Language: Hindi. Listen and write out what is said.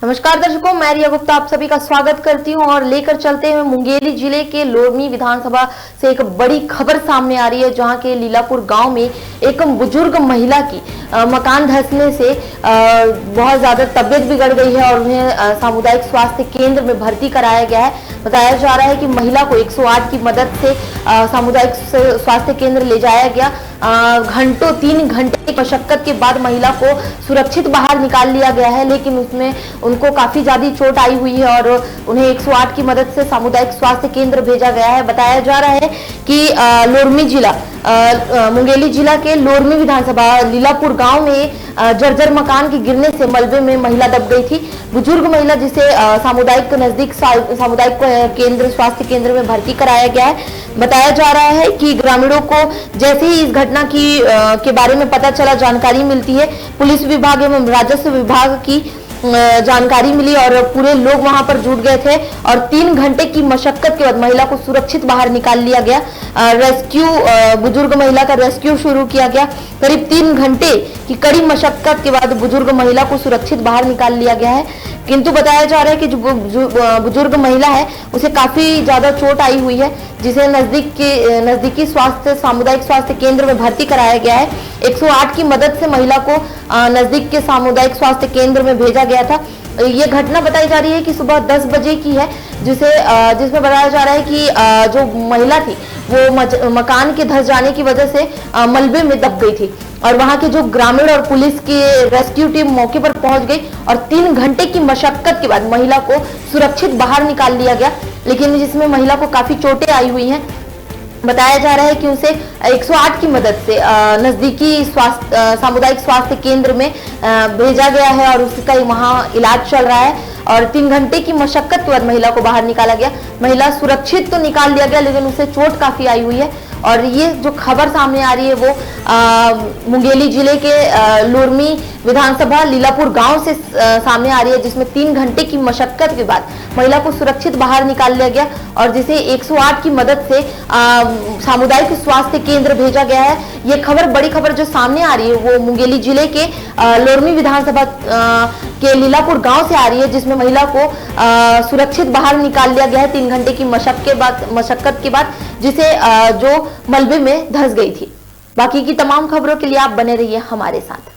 नमस्कार दर्शकों, मैं रिया गुप्ता आप सभी का स्वागत करती हूं और लेकर चलते हैं मुंगेली जिले के लोरमी विधानसभा से एक बड़ी खबर सामने आ रही है, जहां के लीलापुर गांव में एक बुजुर्ग महिला की मकान धंसने से बहुत ज्यादा तबीयत बिगड़ गई है और उन्हें सामुदायिक स्वास्थ्य केंद्र में भर्ती कराया गया है। बताया जा रहा है कि महिला को 108 की मदद से सामुदायिक स्वास्थ्य केंद्र ले जाया गया। 3 घंटे की मशक्कत के बाद महिला को सुरक्षित बाहर निकाल लिया गया है, लेकिन उसमें उनको काफी ज्यादा चोट आई हुई है और उन्हें 108 की मदद से सामुदायिक स्वास्थ्य केंद्र भेजा गया है। बताया जा रहा है कि लोरमी जिला मुंगेली जिला के लोरमी विधानसभा लीलापुर गांव में जर्जर मकान के गिरने से मलबे में महिला दब गई थी। बुजुर्ग महिला जिसे सामुदायिक नजदीक सामुदायिक केंद्र स्वास्थ्य केंद्र में भर्ती कराया गया है। बताया जा रहा है कि ग्रामीणों को जैसे ही इस घटना के बारे में पता चला, जानकारी मिलती है, पुलिस विभाग एवं राजस्व विभाग की जानकारी मिली और पूरे लोग वहां पर जुट गए थे और 3 घंटे की मशक्कत के बाद महिला को सुरक्षित बाहर निकाल लिया गया। बुजुर्ग महिला का रेस्क्यू शुरू किया गया। करीब 3 घंटे की कड़ी मशक्कत के बाद बुजुर्ग महिला को सुरक्षित बाहर निकाल लिया गया है, किंतु बताया जा रहा है कि जो बुजुर्ग महिला है उसे काफी ज्यादा चोट आई हुई है, जिसे नजदीकी सामुदायिक स्वास्थ्य केंद्र में भर्ती कराया गया है। 108 की मदद से महिला को नजदीक के सामुदायिक स्वास्थ्य केंद्र में भेजा गया था। ये घटना बताई जा रही है कि सुबह 10 बजे की है, जिसमें बताया जा रहा है कि जो महिला थी वो मकान के धंस जाने की वजह से मलबे में दब गई थी और वहां के जो ग्रामीण और पुलिस की रेस्क्यू टीम मौके पर पहुंच गई और 3 घंटे की मशक्कत के बाद महिला को सुरक्षित बाहर निकाल लिया गया, लेकिन जिसमें महिला को काफी चोटें आई हुई हैं। बताया जा रहा है कि उसे 108 की मदद से नजदीकी सामुदायिक स्वास्थ्य केंद्र में भेजा गया है और उसका वहां इलाज चल रहा है और 3 घंटे की मशक्कत के बाद महिला को बाहर निकाला गया। महिला सुरक्षित तो निकाल लिया गया, लेकिन उसे चोट काफी आई हुई है और ये जो खबर सामने आ रही है वो मुंगेली जिले के लोरमी विधानसभा लीलापुर गांव से सामने आ रही है, जिसमें 3 घंटे की मशक्कत के बाद महिला को सुरक्षित बाहर निकाल लिया गया और जिसे 108 की मदद से सामुदायिक स्वास्थ्य केंद्र भेजा गया है। ये खबर, बड़ी खबर जो सामने आ रही है वो मुंगेली जिले के लोरमी विधानसभा के लीलापुर गांव से आ रही है, जिसमें महिला को सुरक्षित बाहर निकाल लिया गया है 3 घंटे की मशक्कत के बाद, जिसे जो मलबे में धंस गई थी। बाकी की तमाम खबरों के लिए आप बने रहिए हमारे साथ।